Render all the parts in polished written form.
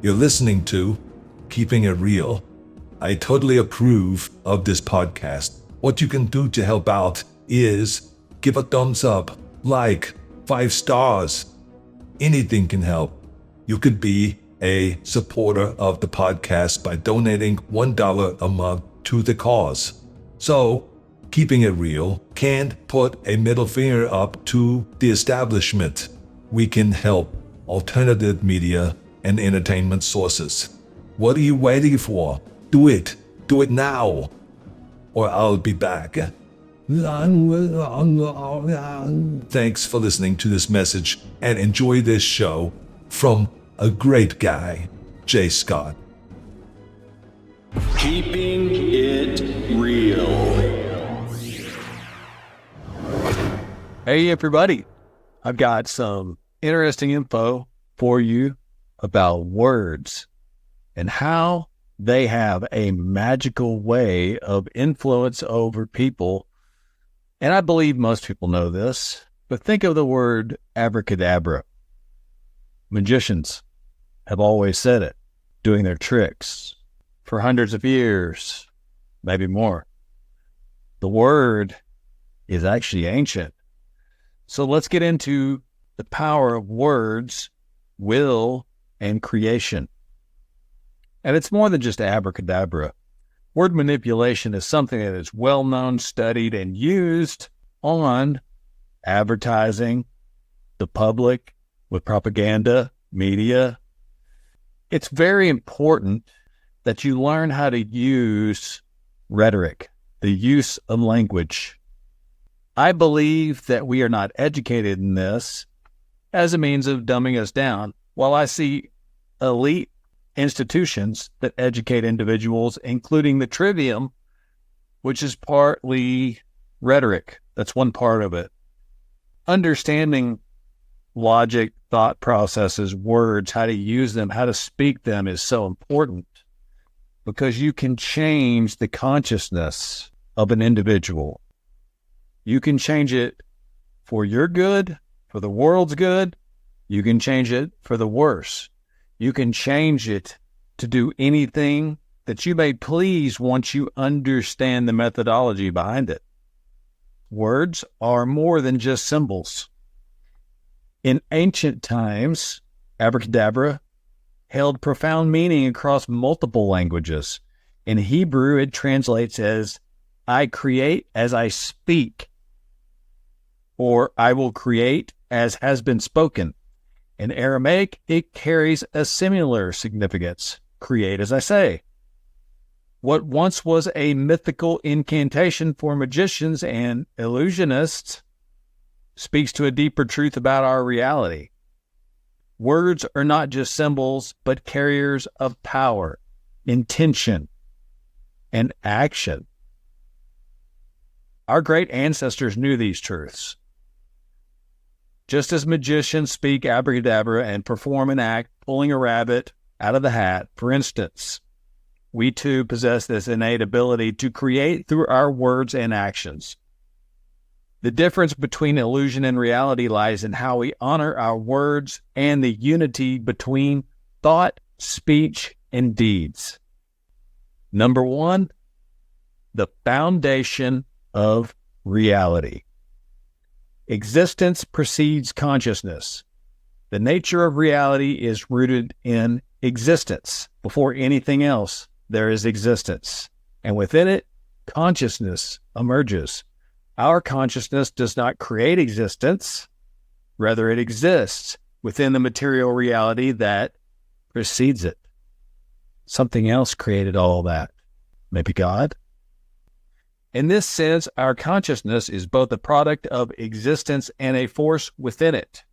You're listening to Keeping It Real. I totally approve of this podcast. What you can do to help out is give a thumbs up, like, 5 stars. Anything can help. You could be a supporter of the podcast by donating $1 a month to the cause. So, Keeping It Real can't put a middle finger up to the establishment. We can help alternative media and entertainment sources. What are you waiting for? Do it. Do it now. Or I'll be back. Thanks for listening to this message and enjoy this show from a great guy, Jay Scott. Keeping It Real. Hey everybody, I've got some interesting info for you about words and how they have a magical way of influence over people. And I believe most people know this, but think of the word abracadabra. Magicians have always said it, doing their tricks for hundreds of years, maybe more. The word is actually ancient. So let's get into the power of words, will, and creation. And it's more than just abracadabra. Word manipulation is something that is well known, studied, and used on advertising, the public, with propaganda, media. It's very important that you learn how to use rhetoric, the use of language. I believe that we are not educated in this as a means of dumbing us down, while I see elite institutions that educate individuals, including the trivium, which is partly rhetoric. That's one part of it. Understanding logic, thought processes, words, how to use them, how to speak them is so important because you can change the consciousness of an individual. You can change it for your good, for the world's good. You can change it for the worse. You can change it to do anything that you may please once you understand the methodology behind it. Words are more than just symbols. In ancient times, abracadabra held profound meaning across multiple languages. In Hebrew, it translates as, I create as I speak, or I will create as has been spoken. In Aramaic, it carries a similar significance, create as I say. What once was a mythical incantation for magicians and illusionists speaks to a deeper truth about our reality. Words are not just symbols, but carriers of power, intention, and action. Our great ancestors knew these truths. Just as magicians speak abracadabra and perform an act, pulling a rabbit out of the hat, for instance, we too possess this innate ability to create through our words and actions. The difference between illusion and reality lies in how we honor our words and the unity between thought, speech, and deeds. Number 1, the foundation of reality. Existence precedes consciousness. The nature of reality is rooted in existence. Before anything else, there is existence. And within it, consciousness emerges. Our consciousness does not create existence. Rather, it exists within the material reality that precedes it. Something else created all that. Maybe God? In this sense, our consciousness is both a product of existence and a force within it.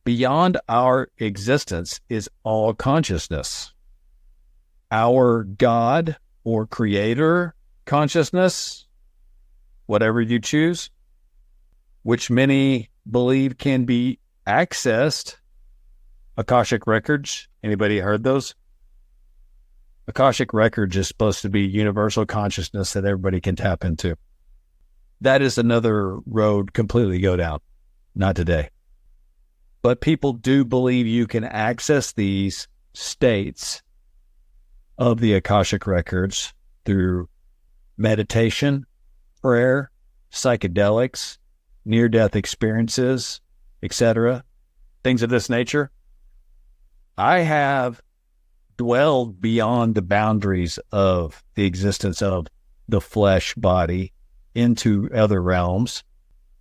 Beyond our existence is all consciousness. Our God or Creator consciousness, whatever you choose, which many believe can be accessed. Akashic records, anybody heard those? Akashic records is supposed to be universal consciousness that everybody can tap into. That is another road completely go down. Not today. But people do believe you can access these states of the Akashic records through meditation, prayer, psychedelics, near-death experiences, etc., things of this nature. I have dwelled beyond the boundaries of the existence of the flesh body into other realms.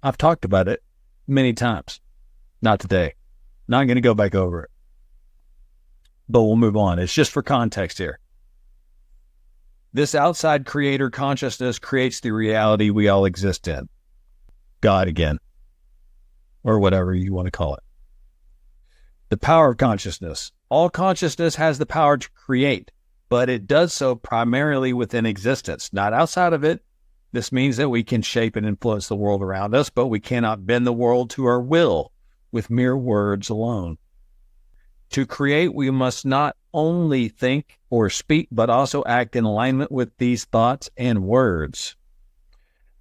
I've talked about it many times. Not today. Not going to go back over it. But we'll move on. It's just for context here. This outside creator consciousness creates the reality we all exist in. God again. Or whatever you want to call it. The power of consciousness. All consciousness has the power to create, but it does so primarily within existence, not outside of it. This means that we can shape and influence the world around us, but we cannot bend the world to our will with mere words alone. To create, we must not only think or speak, but also act in alignment with these thoughts and words.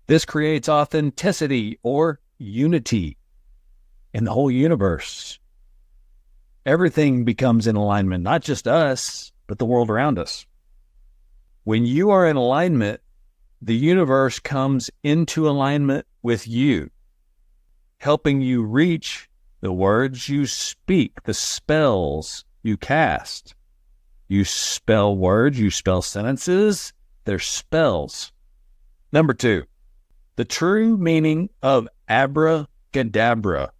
This creates authenticity or unity in the whole universe. Everything becomes in alignment, not just us, but the world around us. When you are in alignment, the universe comes into alignment with you, helping you reach the words you speak, the spells you cast. You spell words, you spell sentences, they're spells. Number 2, the true meaning of abracadabra.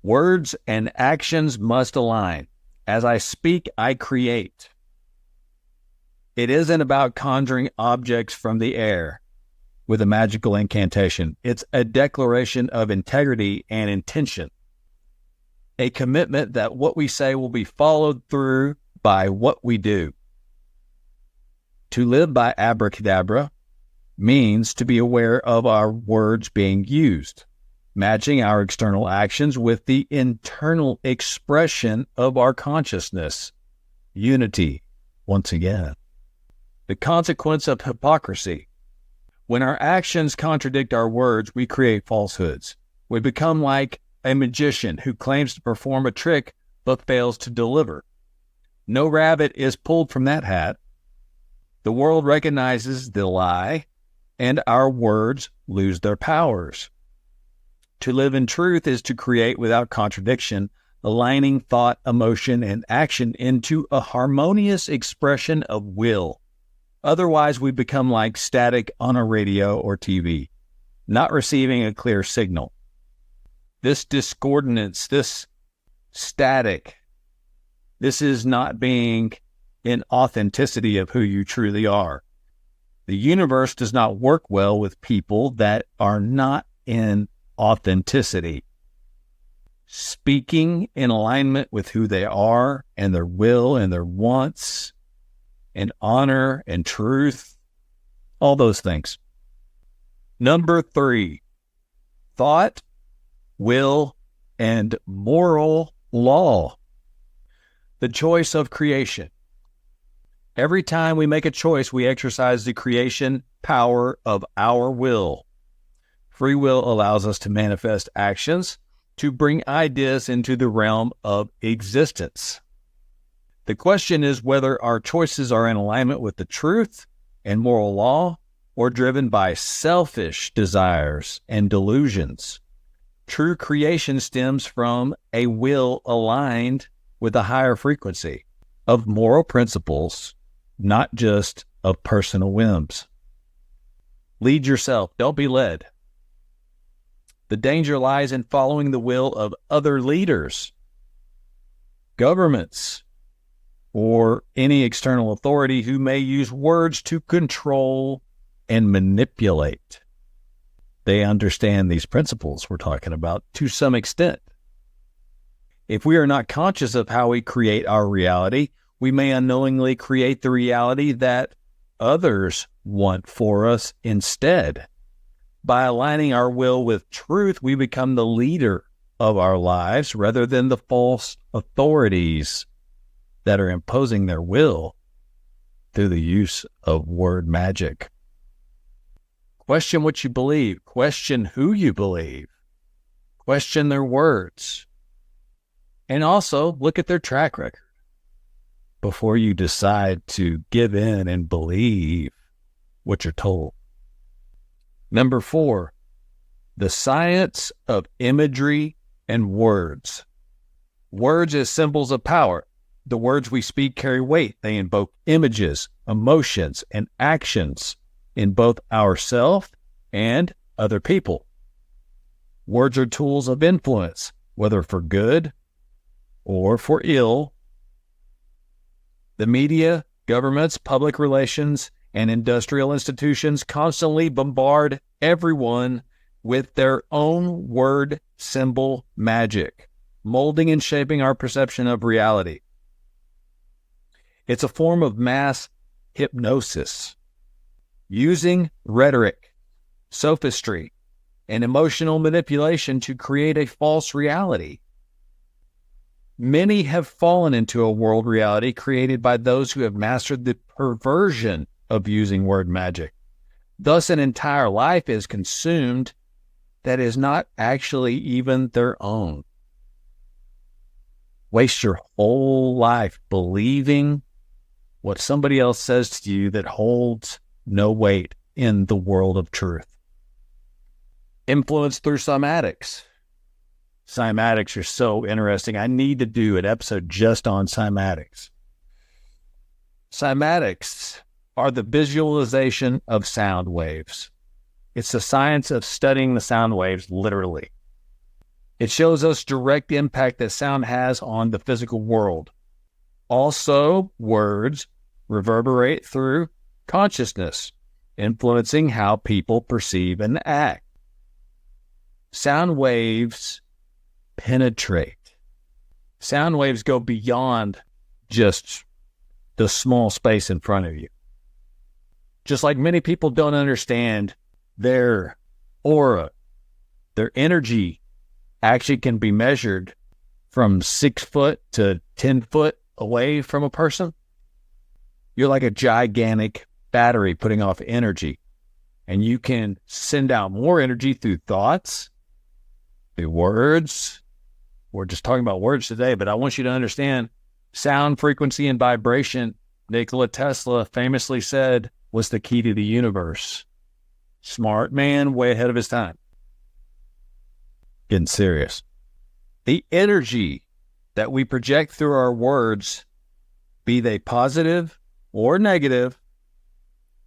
Words and actions must align. As I speak, I create. It isn't about conjuring objects from the air with a magical incantation. It's a declaration of integrity and intention. A commitment that what we say will be followed through by what we do. To live by abracadabra means to be aware of our words being used, matching our external actions with the internal expression of our consciousness. Unity, once again. The consequence of hypocrisy. When our actions contradict our words, we create falsehoods. We become like a magician who claims to perform a trick but fails to deliver. No rabbit is pulled from that hat. The world recognizes the lie, and our words lose their powers. To live in truth is to create without contradiction, aligning thought, emotion, and action into a harmonious expression of will. Otherwise, we become like static on a radio or TV, not receiving a clear signal. This discordance, this static, this is not being in authenticity of who you truly are. The universe does not work well with people that are not in authenticity. Speaking in alignment with who they are and their will and their wants and honor and truth, all those things. Number 3, thought, will, and moral law. The choice of creation. Every time we make a choice, we exercise the creation power of our will. Free will allows us to manifest actions to bring ideas into the realm of existence. The question is whether our choices are in alignment with the truth and moral law or driven by selfish desires and delusions. True creation stems from a will aligned with a higher frequency of moral principles, not just of personal whims. Lead yourself, don't be led. The danger lies in following the will of other leaders, governments, or any external authority who may use words to control and manipulate. They understand these principles we're talking about to some extent. If we are not conscious of how we create our reality, we may unknowingly create the reality that others want for us instead. By aligning our will with truth, we become the leader of our lives rather than the false authorities that are imposing their will through the use of word magic. Question what you believe. Question who you believe. Question their words. And also look at their track record. before you decide to give in and believe what you're told. Number 4, the science of imagery and words. Words as symbols of power. The words we speak carry weight. They invoke images, emotions, and actions in both ourselves and other people. Words are tools of influence, whether for good or for ill. The media, governments, public relations, and industrial institutions constantly bombard everyone with their own word symbol magic, molding and shaping our perception of reality. It's a form of mass hypnosis, using rhetoric, sophistry, and emotional manipulation to create a false reality. Many have fallen into a world reality created by those who have mastered the perversion of using word magic. Thus, an entire life is consumed that is not actually even their own. Waste your whole life believing what somebody else says to you that holds no weight in the world of truth. Influence through cymatics. Cymatics are so interesting. I need to do an episode just on cymatics. Cymatics are the visualization of sound waves. It's the science of studying the sound waves literally. It shows us direct impact that sound has on the physical world. Also, words reverberate through consciousness, influencing how people perceive and act. Sound waves penetrate. Sound waves go beyond just the small space in front of you. Just like many people don't understand their aura, their energy actually can be measured from 6 foot to 10 foot away from a person. You're like a gigantic battery putting off energy, and you can send out more energy through thoughts, through words. We're just talking about words today, but I want you to understand sound, frequency, and vibration, Nikola Tesla famously said, was the key to the universe. Smart man, way ahead of his time. Getting serious. The energy that we project through our words, be they positive or negative,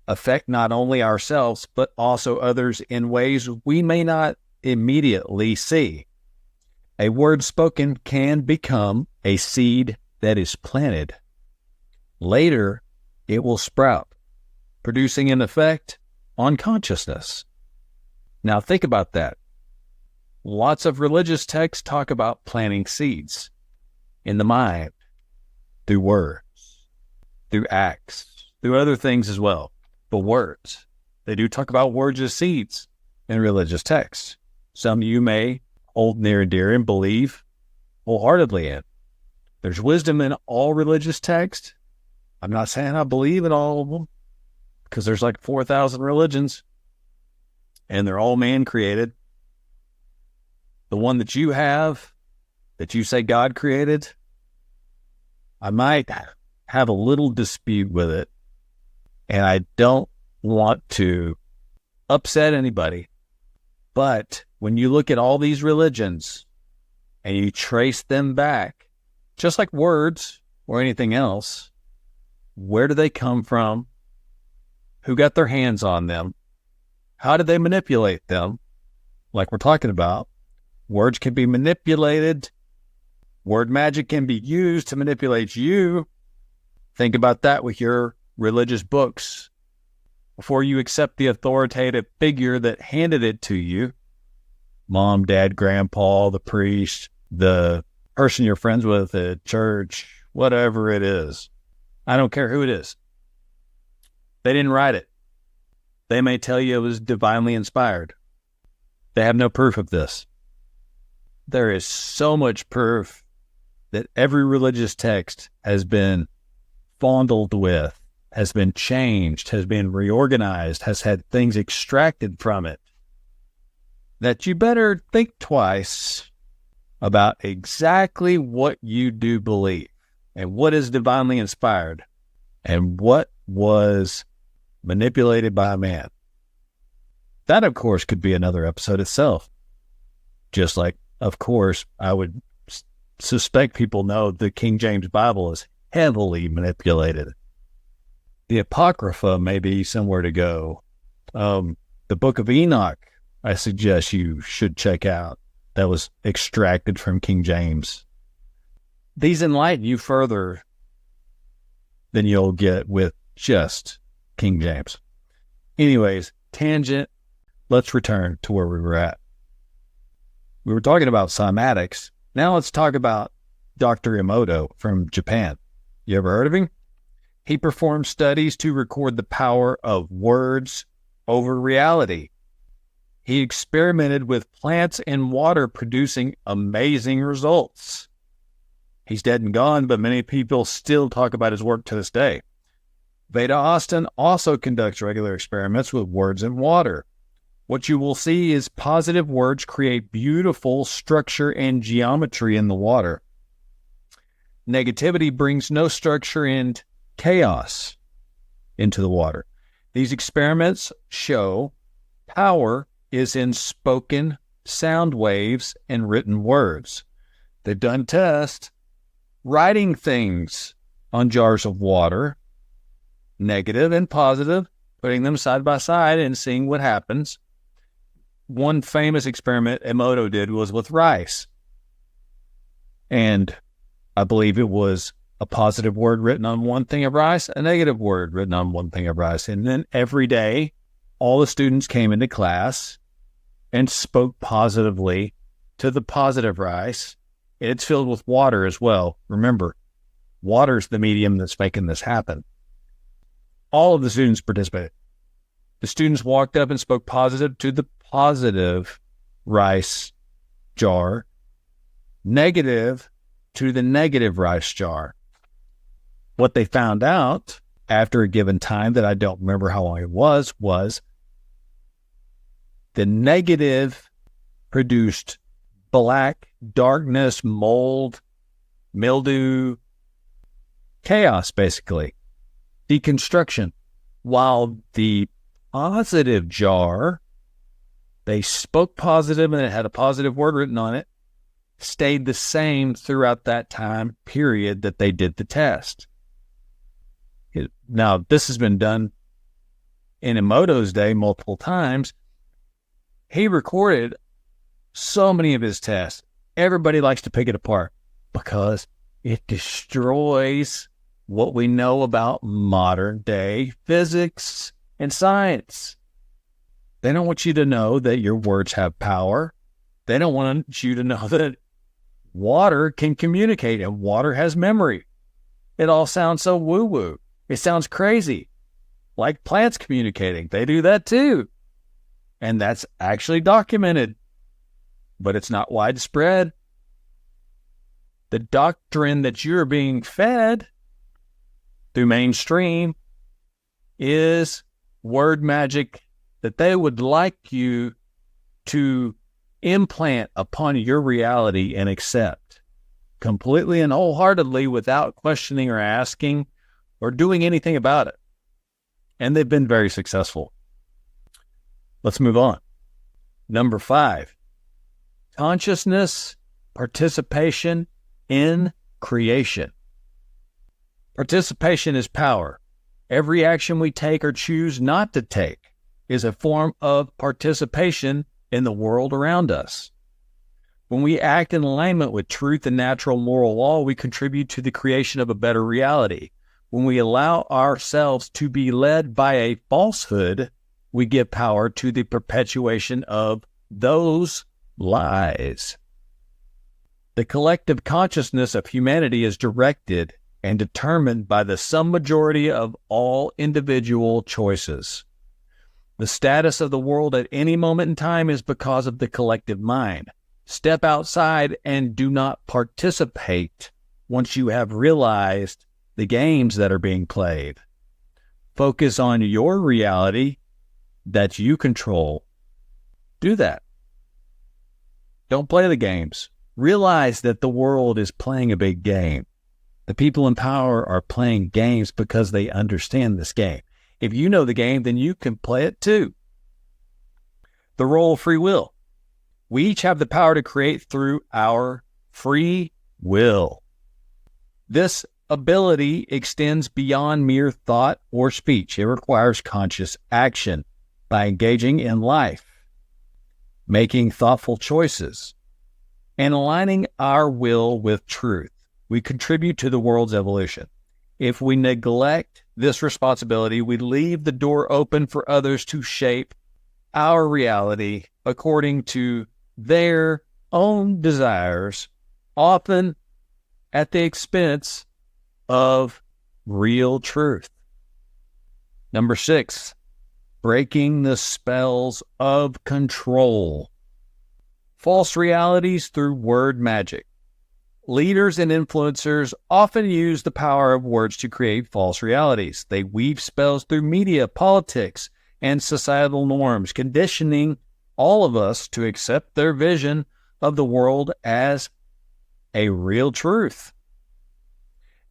affect not only ourselves, but also others in ways we may not immediately see. A word spoken can become a seed that is planted. Later, it will sprout, producing an effect on consciousness. Now think about that. Lots of religious texts talk about planting seeds in the mind, through words, through acts, through other things as well. But words, they do talk about words as seeds in religious texts. Some you may hold near and dear and believe wholeheartedly in. There's wisdom in all religious texts. I'm not saying I believe in all of them, because there's like 4,000 religions, and they're all man-created. The one that you have, that you say God created, I might have a little dispute with it, and I don't want to upset anybody. But when you look at all these religions and you trace them back, just like words or anything else, where do they come from? Who got their hands on them? How did they manipulate them? Like we're talking about, words can be manipulated. Word magic can be used to manipulate you. Think about that with your religious books. Before you accept the authoritative figure that handed it to you, mom, dad, grandpa, the priest, the person you're friends with at church, whatever it is. I don't care who it is. They didn't write it. They may tell you it was divinely inspired. They have no proof of this. There is so much proof that every religious text has been fondled with, has been changed, has been reorganized, has had things extracted from it, that you better think twice about exactly what you do believe. and what is divinely inspired, and what was manipulated by man. That, of course, could be another episode itself. Just like, of course, I would suspect people know the King James Bible is heavily manipulated. The Apocrypha may be somewhere to go. The Book of Enoch, I suggest you should check out. That was extracted from King James. These enlighten you further than you'll get with just King James. Anyways, tangent. Let's return to where we were at. We were talking about cymatics. Now let's talk about Dr. Emoto from Japan. You ever heard of him? He performed studies to record the power of words over reality. He experimented with plants and water, producing amazing results. He's dead and gone, but many people still talk about his work to this day. Veda Austin also conducts regular experiments with words and water. What you will see is positive words create beautiful structure and geometry in the water. Negativity brings no structure and chaos into the water. These experiments show power is in spoken sound waves and written words. They've done tests writing things on jars of water, negative and positive, putting them side by side and seeing what happens. One famous experiment Emoto did was with rice. And I believe it was a positive word written on one thing of rice, a negative word written on one thing of rice. And then every day, all the students came into class and spoke positively to the positive rice. It's filled with water as well. Remember, water's the medium that's making this happen. All of the students participated. The students walked up and spoke positive to the positive rice jar, negative to the negative rice jar. What they found out after a given time that I don't remember how long it was the negative produced black, darkness, mold, mildew, chaos, basically, deconstruction. While the positive jar, they spoke positive and it had a positive word written on it, stayed the same throughout that time period that they did the test. Now, this has been done in Emoto's day multiple times. He recorded so many of his tests. Everybody likes to pick it apart because it destroys what we know about modern day physics and science. They don't want you to know that your words have power. They don't want you to know that water can communicate and water has memory. It all sounds so woo-woo. It sounds crazy. Like plants communicating. They do that too. And that's actually documented. But it's not widespread. The doctrine that you're being fed through mainstream is word magic that they would like you to implant upon your reality and accept completely and wholeheartedly without questioning or asking or doing anything about it. And they've been very successful. Let's move on. Number 5, consciousness participation in creation. Participation is power. Every action we take or choose not to take is a form of participation in the world around us. When we act in alignment with truth and natural moral law, we contribute to the creation of a better reality. When we allow ourselves to be led by a falsehood, we give power to the perpetuation of those lies. The collective consciousness of humanity is directed and determined by the sum majority of all individual choices. The status of the world at any moment in time is because of the collective mind. Step outside and do not participate once you have realized the games that are being played. Focus on your reality that you control. Do that. Don't play the games. Realize that the world is playing a big game. The people in power are playing games because they understand this game. If you know the game, then you can play it too. The role of free will. We each have the power to create through our free will. This ability extends beyond mere thought or speech. It requires conscious action by engaging in life, making thoughtful choices, and aligning our will with truth. We contribute to the world's evolution. If we neglect this responsibility, we leave the door open for others to shape our reality according to their own desires, often at the expense of real truth. Number 6, breaking the spells of control. False realities through word magic. Leaders and influencers often use the power of words to create false realities. They weave spells through media, politics, and societal norms, conditioning all of us to accept their vision of the world as a real truth.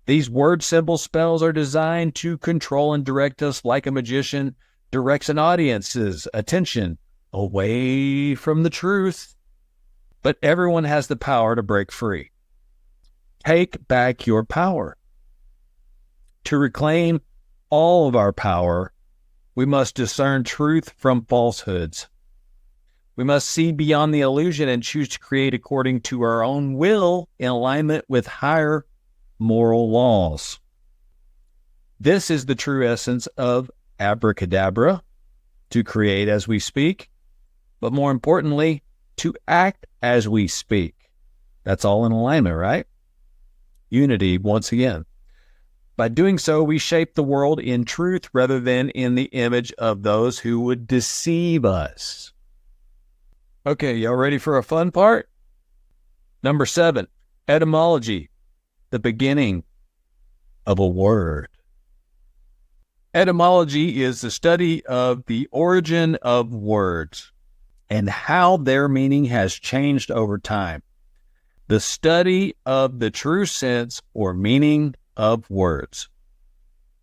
These word symbol spells are designed to control and direct us like a magician directs an audience's attention away from the truth. But everyone has the power to break free. Take back your power. To reclaim all of our power, we must discern truth from falsehoods. We must see beyond the illusion and choose to create according to our own will in alignment with higher moral laws. This is the true essence of abracadabra, to create as we speak, but more importantly, to act as we speak. That's all in alignment, right? Unity, once again. By doing so, we shape the world in truth rather than in the image of those who would deceive us. Okay, y'all ready for a fun part? Number 7, etymology, the beginning of a word. Etymology is the study of the origin of words and how their meaning has changed over time. The study of the true sense or meaning of words.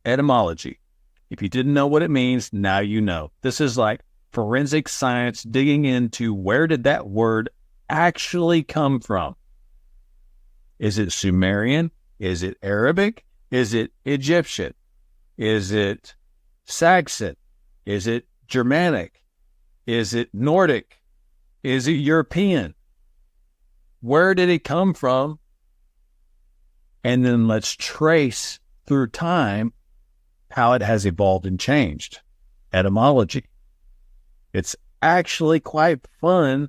Etymology. If you didn't know what it means, now you know. This is like forensic science digging into where did that word actually come from. Is it Sumerian? Is it Arabic? Is it Egyptian? Is it Saxon? Is it Germanic? Is it Nordic? Is it European? Where did it come from? And then let's trace through time how it has evolved and changed. Etymology. It's actually quite fun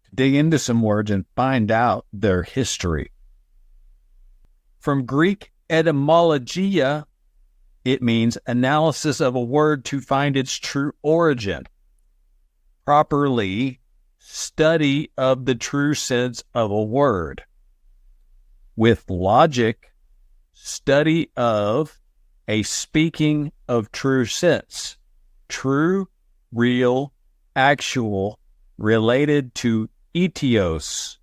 to dig into some words and find out their history. From Greek etymologia, it means analysis of a word to find its true origin. Properly, study of the true sense of a word. With logic, study of a speaking of true sense. True, real, actual, related to etios,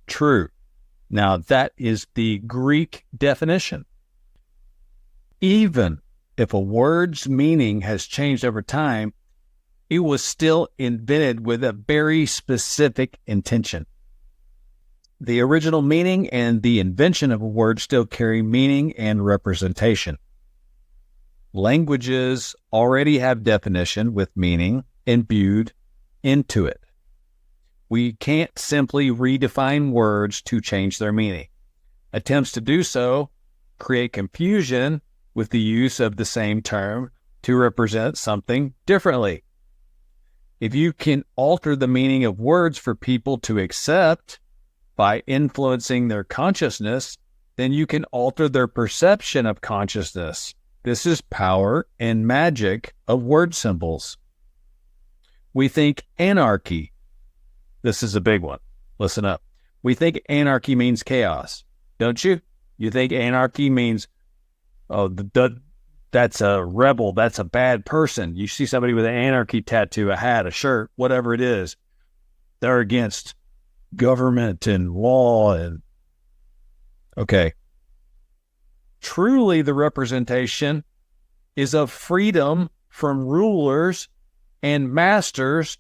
true. Now that is the Greek definition. Even if a word's meaning has changed over time, it was still invented with a very specific intention. The original meaning and the invention of a word still carry meaning and representation. Languages already have definition with meaning imbued into it. We can't simply redefine words to change their meaning. Attempts to do so create confusion with the use of the same term to represent something differently. If you can alter the meaning of words for people to accept by influencing their consciousness, then you can alter their perception of consciousness. This is power and magic of word symbols. We think anarchy. This is a big one. Listen up. We think anarchy means chaos, don't you? You think anarchy means, that's a rebel, that's a bad person. You see somebody with an anarchy tattoo, a hat, a shirt, whatever it is, they're against government and law and... Okay. truly the representation is of freedom from rulers and masters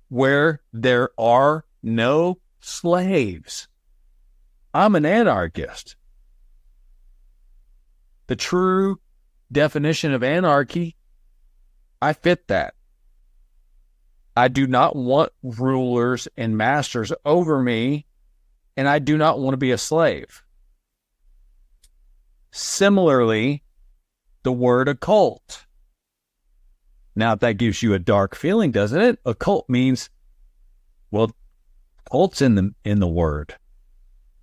where there are no slaves. I'm an anarchist. The true definition of anarchy, I fit that. I do not want rulers and masters over me, and I do not want to be a slave. Similarly, the word occult. Now, if that gives you a dark feeling, doesn't it? Occult means, well, occult's in the word.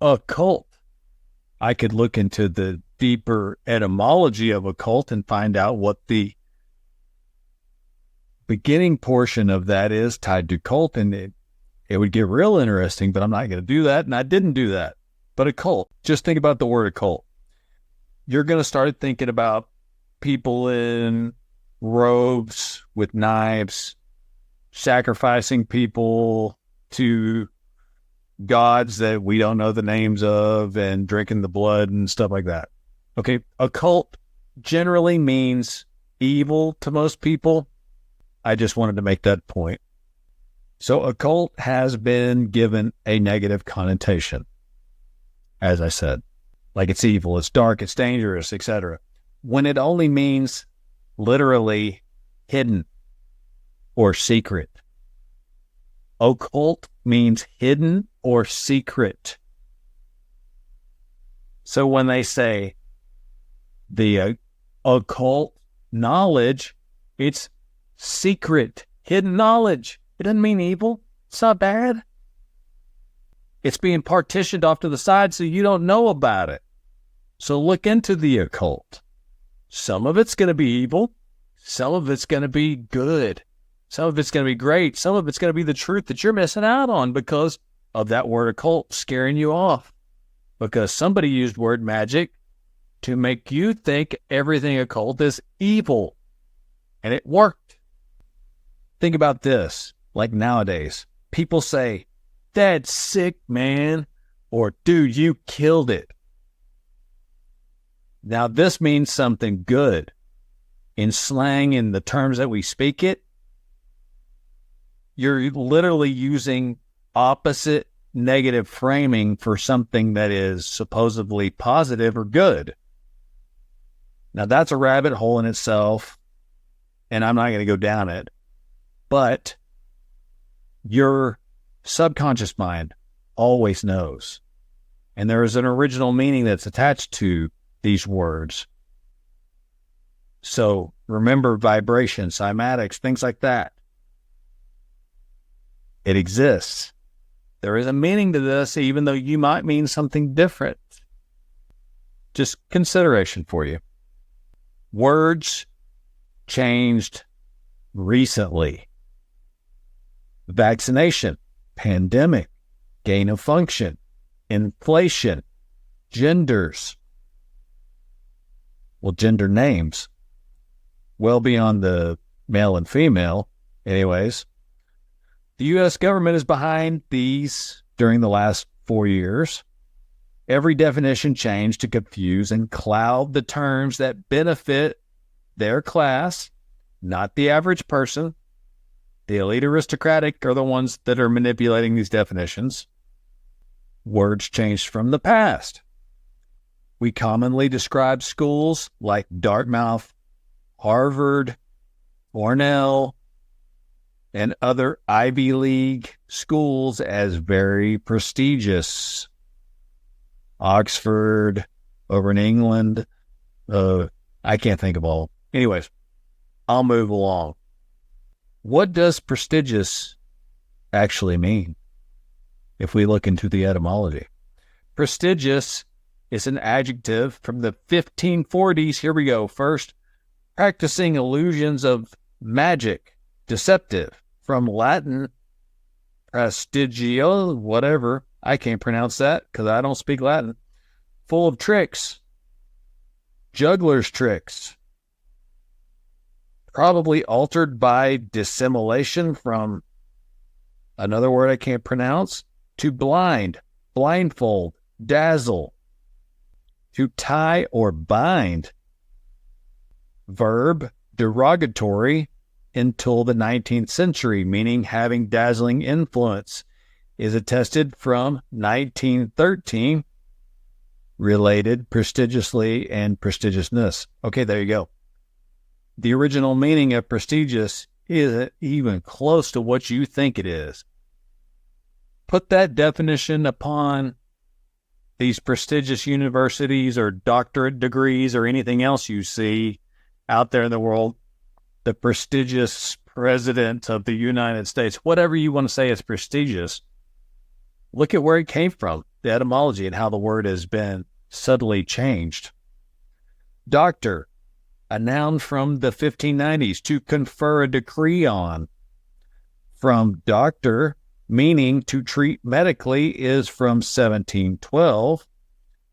Occult. I could look into the deeper etymology of occult and find out what the beginning portion of that is tied to cult, and it would get real interesting, but I'm not going to do that, and I didn't do that. But occult, just think about the word occult. You're going to start thinking about people in robes with knives, sacrificing people to gods that we don't know the names of, and drinking the blood and stuff like that. Okay, occult generally means evil to most people. I just wanted to make that point. So occult has been given a negative connotation, as I said. Like it's evil, it's dark, it's dangerous, etc. When it only means literally hidden or secret. Occult means hidden or secret. So when they say the occult knowledge, it's secret, hidden knowledge. It doesn't mean evil. It's not bad. It's being partitioned off to the side so you don't know about it. So look into the occult. Some of it's going to be evil. Some of it's going to be good. Some of it's going to be great. Some of it's going to be the truth that you're missing out on because of that word occult scaring you off. Because somebody used word magic to make you think everything occult is evil. And it worked. Think about this. Like nowadays, people say, "That's sick, man," or "Dude, you killed it." Now, this means something good. In slang, in the terms that we speak it, you're literally using opposite negative framing for something that is supposedly positive or good. Now, that's a rabbit hole in itself, and I'm not going to go down it. But your subconscious mind always knows. And there is an original meaning that's attached to these words. So remember vibration, cymatics, things like that. It exists. There is a meaning to this, even though you might mean something different. Just consideration for you. Words changed recently. Vaccination, pandemic, gain of function, inflation, genders. Well, gender names. Well beyond the male and female. Anyways, the U.S. government is behind these during the last 4 years. Every definition changed to confuse and cloud the terms that benefit their class, not the average person. The elite aristocratic are the ones that are manipulating these definitions. Words changed from the past. We commonly describe schools like Dartmouth, Harvard, Cornell, and other Ivy League schools as very prestigious. Oxford, over in England, I can't think of all. Anyways, I'll move along. What does prestigious actually mean if we look into the etymology? Prestigious is an adjective from the 1540s. Here we go. First, practicing illusions of magic, deceptive, from Latin, prestigio, whatever. I can't pronounce that because I don't speak Latin. Full of tricks, juggler's tricks. Probably altered by dissimulation from another word I can't pronounce, to blind, blindfold, dazzle. to tie or bind. Verb, derogatory until the 19th century, meaning having dazzling influence, is attested from 1913, related prestigiously and prestigiousness. Okay, there you go. The original meaning of prestigious isn't even close to what you think it is. Put that definition upon these prestigious universities or doctorate degrees or anything else you see out there in the world, the prestigious president of the United States, whatever you want to say is prestigious, look at where it came from, the etymology, and how the word has been subtly changed. Doctor, a noun from the 1590s, to confer a decree on. From doctor, meaning to treat medically, is from 1712.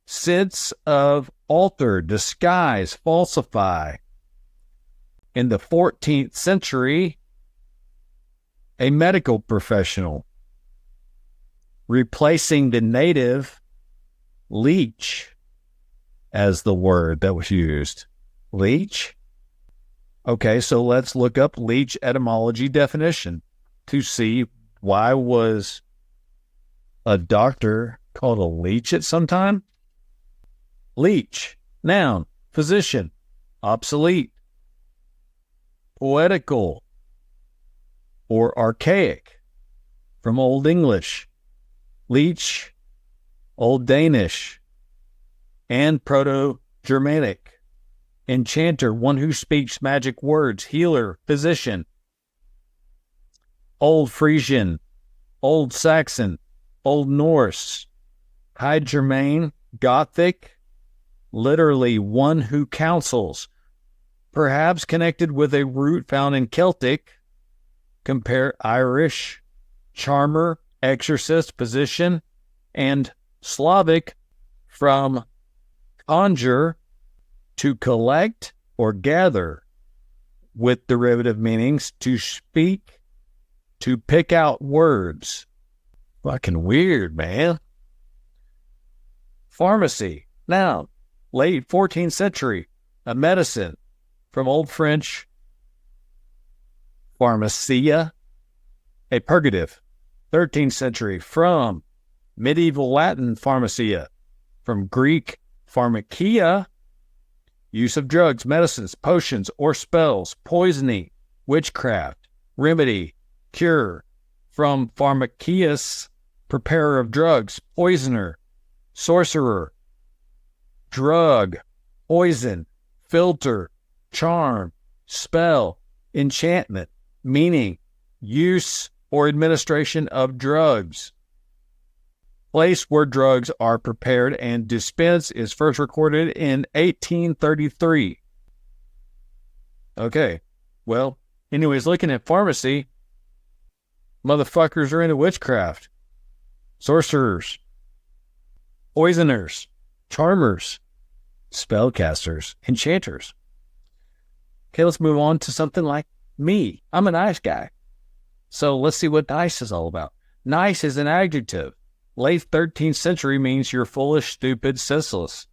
Sense of alter, disguise, falsify. In the 14th century, a medical professional, replacing the native leech as the word that was used. Leech? Okay, so let's look up leech etymology definition to see why was a doctor called a leech at some time? Leech, noun, physician, obsolete, poetical, or archaic, from Old English, leech, Old Danish, and Proto-Germanic. Enchanter, one who speaks magic words. Healer, physician. Old Frisian, Old Saxon, Old Norse. High German, Gothic, literally one who counsels, perhaps connected with a root found in Celtic. Compare Irish, charmer, exorcist, physician, and Slavic, from conjure, to collect or gather, with derivative meanings, to speak, to pick out words. Fucking weird, man. Pharmacy, noun, late 14th century, a medicine, from Old French pharmacia, a purgative. 13th century, from medieval Latin pharmacia, from Greek pharmakia, use of drugs, medicines, potions, or spells, poisoning, witchcraft, remedy, cure, from pharmakias, preparer of drugs, poisoner, sorcerer, drug, poison, filter, charm, spell, enchantment, meaning, use or administration of drugs. Place where drugs are prepared and dispensed is first recorded in 1833. Okay, well, anyways, looking at pharmacy, motherfuckers are into witchcraft, sorcerers, poisoners, charmers, spellcasters, enchanters. Okay, let's move on to something like me. I'm a nice guy. So let's see what nice is all about. Nice is an adjective. Late 13th century means you're foolish, stupid, senseless.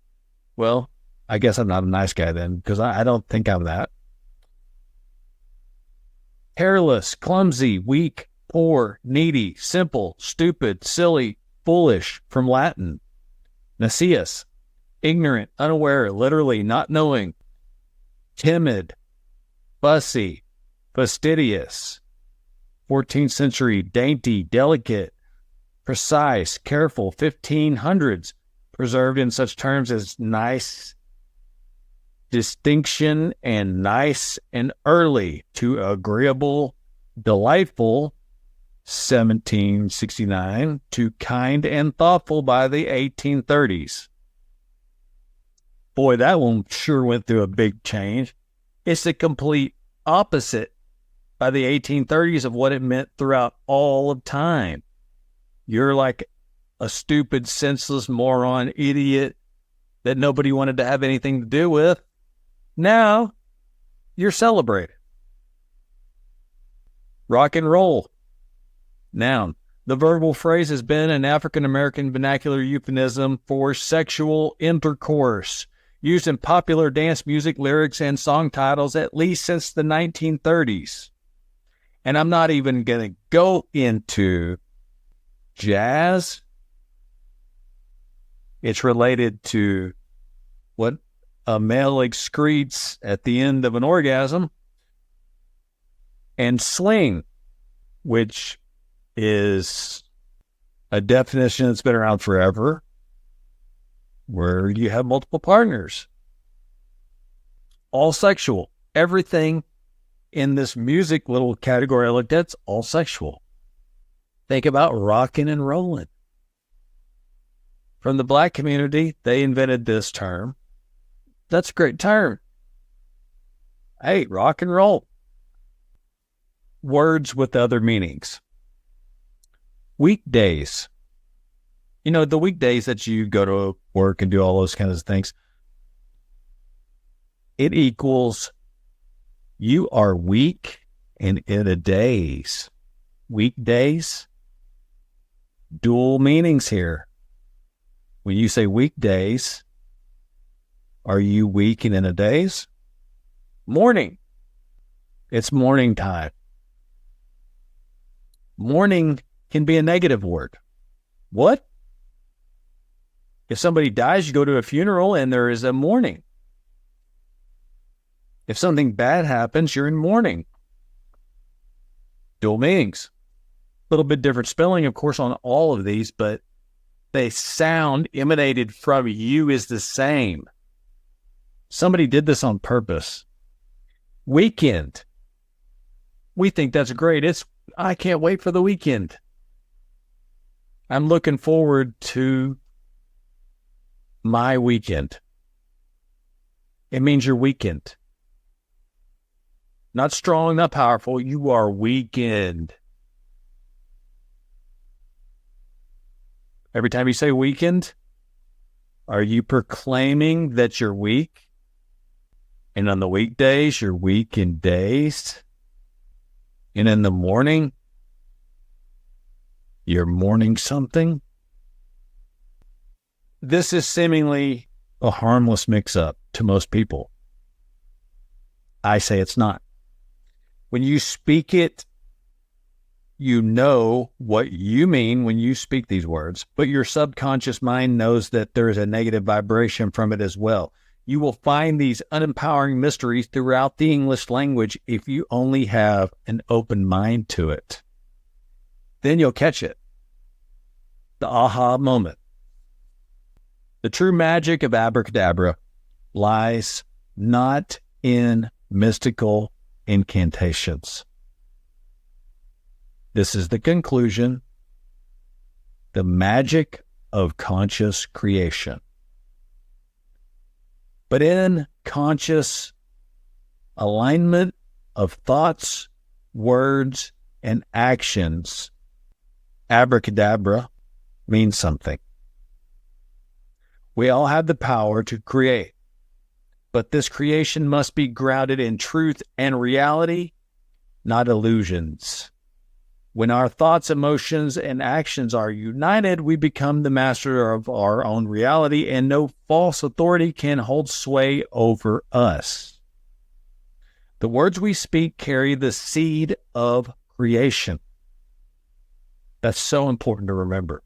Well, I guess I'm not a nice guy then, because I don't think I'm that. Careless, clumsy, weak, poor, needy, simple, stupid, silly, foolish, from Latin. Necius, ignorant, unaware, literally not knowing. Timid, fussy, fastidious. 14th century, dainty, delicate, precise, careful. 1500s, preserved in such terms as nice, distinction, and nice and early, to agreeable, delightful. 1769, to kind and thoughtful by the 1830s. Boy, that one sure went through a big change. It's the complete opposite by the 1830s of what it meant throughout all of time. You're like a stupid, senseless, moron, idiot that nobody wanted to have anything to do with. Now, you're celebrated. Rock and roll. Noun, The verbal phrase has been an African-American vernacular euphemism for sexual intercourse, used in popular dance music, lyrics, and song titles at least since the 1930s. And I'm not even going to go into jazz. It's related to what a male excretes at the end of an orgasm, and sling, which is a definition that's been around forever, where you have multiple partners. All sexual. Everything in this music little category I looked at, it's all sexual. Think about rocking and rolling. From the black community, they invented this term. That's a great term. Hey, rock and roll. Words with other meanings. Weekdays. You know, the weekdays that you go to work and do all those kinds of things, it equals you are weak and in a days. Weekdays, dual meanings here. When you say weekdays, are you weak and in a daze? Morning. It's morning time. Morning can be a negative word. What? If somebody dies, you go to a funeral and there is a mourning. If something bad happens, you're in mourning. Dual meanings. A little bit different spelling, of course, on all of these, but the sound emanated from you is the same. Somebody did this on purpose. Weekend. We think that's great. I can't wait for the weekend. I'm looking forward to my weekend. It means you're weakened. Not strong, not powerful. You are weakened. Every time you say weakened, are you proclaiming that you're weak? And on the weekdays, you're weak in days. And in the morning, you're mourning something. This is seemingly a harmless mix-up to most people. I say it's not. When you speak it, you know what you mean when you speak these words, but your subconscious mind knows that there is a negative vibration from it as well. You will find these unempowering mysteries throughout the English language if you only have an open mind to it. Then you'll catch it. The aha moment. The true magic of abracadabra lies not in mystical incantations. This is the conclusion. The magic of conscious creation. But in conscious alignment of thoughts, words, and actions, abracadabra means something. We all have the power to create, but this creation must be grounded in truth and reality, not illusions. When our thoughts, emotions, and actions are united, we become the master of our own reality, and no false authority can hold sway over us. The words we speak carry the seed of creation. That's so important to remember.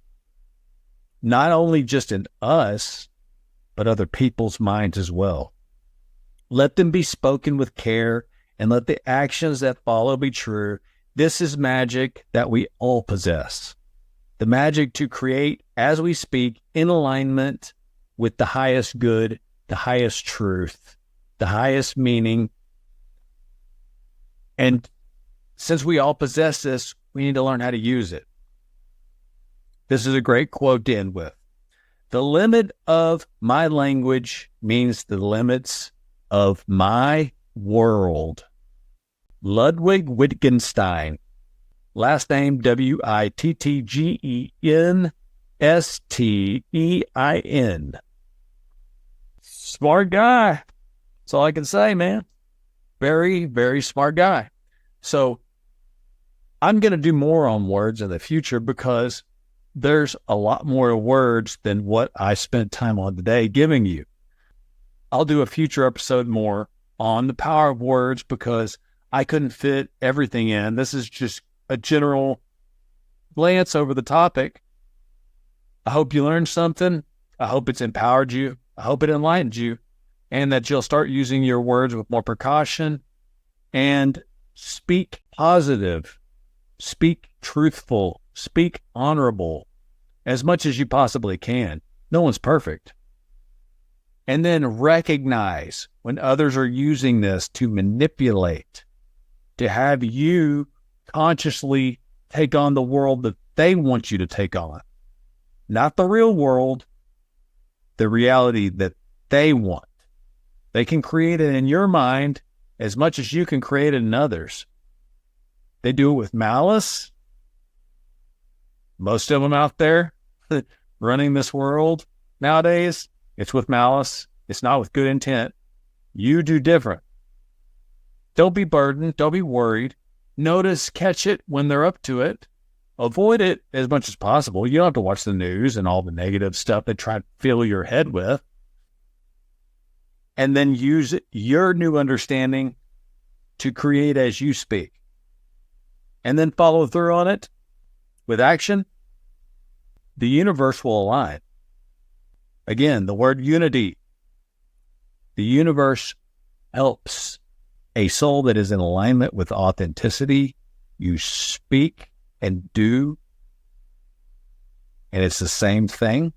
Not only just in us, but other people's minds as well. Let them be spoken with care, and let the actions that follow be true. This is magic that we all possess. The magic to create as we speak in alignment with the highest good, the highest truth, the highest meaning. And since we all possess this, we need to learn how to use it. This is a great quote to end with. The limit of my language means the limits of my world. Ludwig Wittgenstein, last name Wittgenstein. Smart guy. That's all I can say, man. Very, very smart guy. So I'm going to do more on words in the future because there's a lot more words than what I spent time on today giving you. I'll do a future episode more on the power of words because I couldn't fit everything in. This is just a general glance over the topic. I hope you learned something. I hope it's empowered you. I hope it enlightened you, and that you'll start using your words with more precaution and speak positive, speak truthful, speak honorable as much as you possibly can. No one's perfect. And then recognize when others are using this to manipulate, to have you consciously take on the world that they want you to take on. Not the real world, the reality that they want. They can create it in your mind as much as you can create it in others. They do it with malice. Most of them out there running this world nowadays, it's with malice. It's not with good intent. You do different. Don't be burdened. Don't be worried. Notice, catch it when they're up to it. Avoid it as much as possible. You don't have to watch the news and all the negative stuff they try to fill your head with. And then use your new understanding to create as you speak. And then follow through on it with action. The universe will align. Again, the word unity. The universe helps a soul that is in alignment with authenticity. You speak and do, and it's the same thing.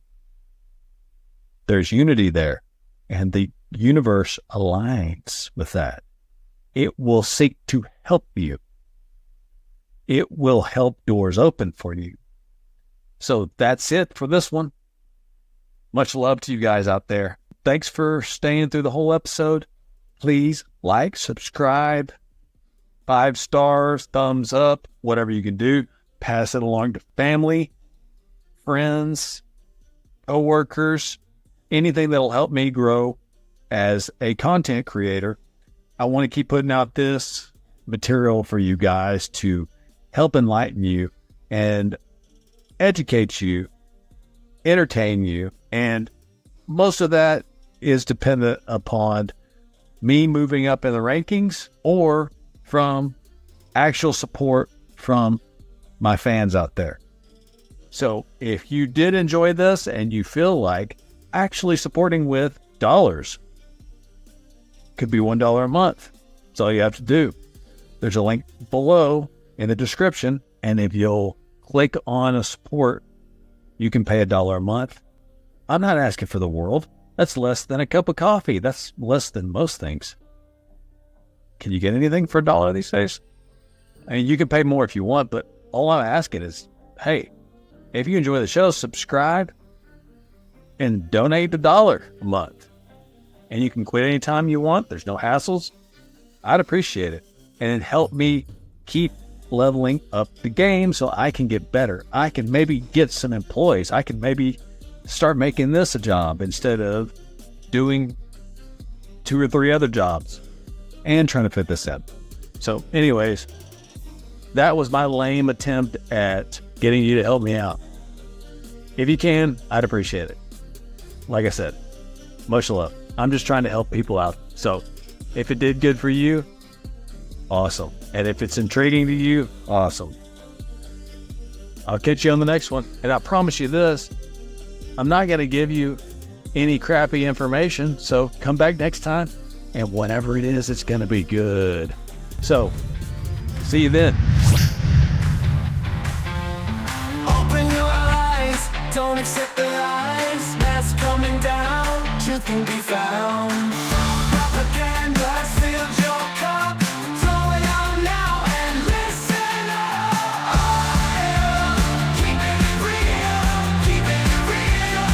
There's unity there, and the universe aligns with that. It will seek to help you. It will help doors open for you. So that's it for this one. Much love to you guys out there. Thanks for staying through the whole episode. Please like, subscribe, 5 stars, thumbs up, whatever you can do. Pass it along to family, friends, coworkers, anything that'll help me grow as a content creator. I want to keep putting out this material for you guys to help enlighten you and educate you, entertain you, and most of that is dependent upon me moving up in the rankings or from actual support from my fans out there. So if you did enjoy this and you feel like actually supporting with dollars, could be $1 a month. That's all you have to do. There's a link below in the description, and if you'll click on a support, you can pay $1 a month. I'm not asking for the world. That's less than a cup of coffee. That's less than most things. Can you get anything for $1 these days? I mean, you can pay more if you want, but all I'm asking is, hey, if you enjoy the show, subscribe and donate $1 a month. And you can quit anytime you want. There's no hassles. I'd appreciate it. And it helped me keep leveling up the game so I can get better. I can maybe get some employees. I can maybe start making this a job instead of doing 2 or 3 other jobs and trying to fit this in. So anyways, that was my lame attempt at getting you to help me out. If you can, I'd appreciate it. Like I said, much love. I'm just trying to help people out. So if it did good for you, awesome. And if it's intriguing to you, awesome. I'll catch you on the next one. And I promise you this, I'm not going to give you any crappy information. So come back next time, and whatever it is, it's going to be good. So see you then. Open your eyes, don't accept the lies. Mass coming down, truth can be found. Propaganda fills your cup. Throw it out now and listen up. Keeping it real, keeping it real.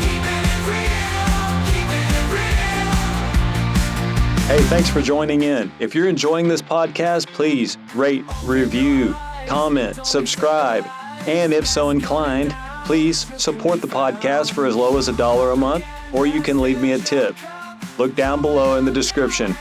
Keeping it real, keeping it real. Hey, thanks for joining in. If you're enjoying this podcast, please rate, review, comment, subscribe, and if so inclined, please support the podcast for as low as $1 a month, or you can leave me a tip. Look down below in the description.